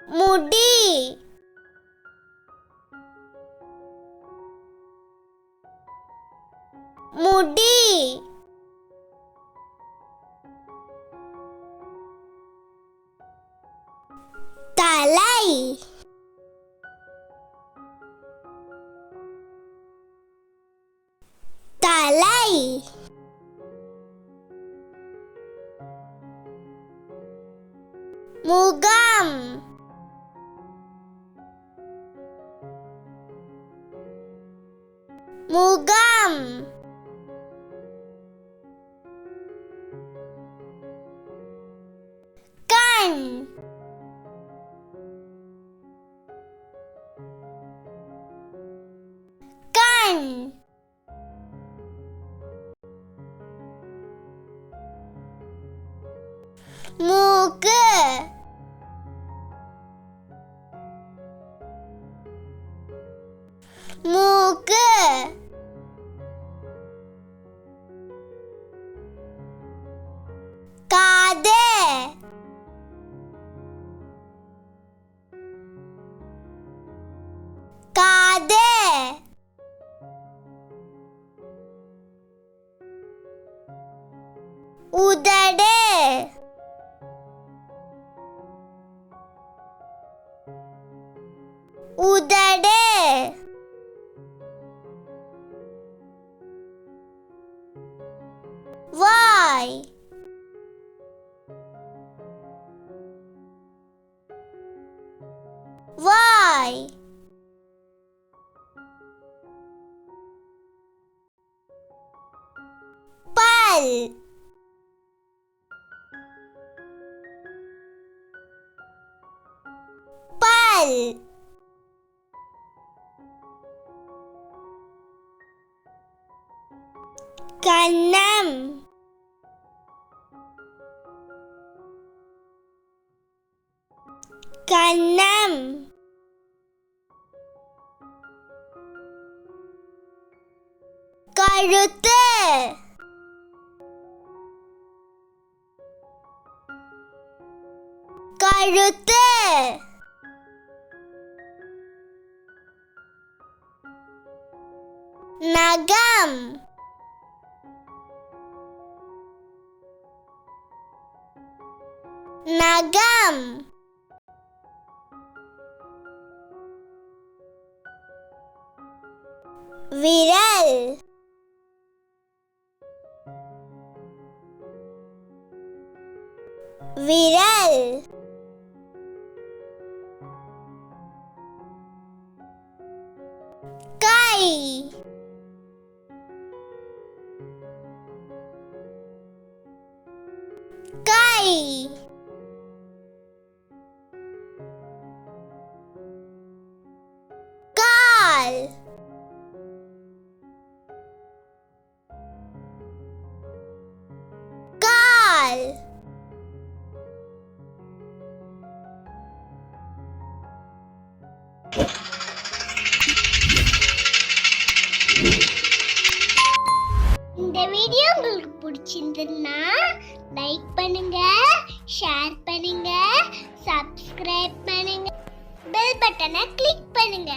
முடி முடி தலை தலை முகம் முகம் கண் கண் மூக்கு மூக்கு காது காது உதடு உதடு வாய் வாய் பல் பல் கன்னம் கன்னம் கழுத்து கழுத்து நகம் நகம் விரல் விரல் கை கை கால் கால் இந்த வீடியோ உங்களுக்கு பிடிச்சிருந்ததுன்னா லைக் பண்ணுங்க, ஷேர் பண்ணுங்க, சப்ஸ்கிரைப் பண்ணுங்க, பெல் பட்டனை கிளிக் பண்ணுங்க.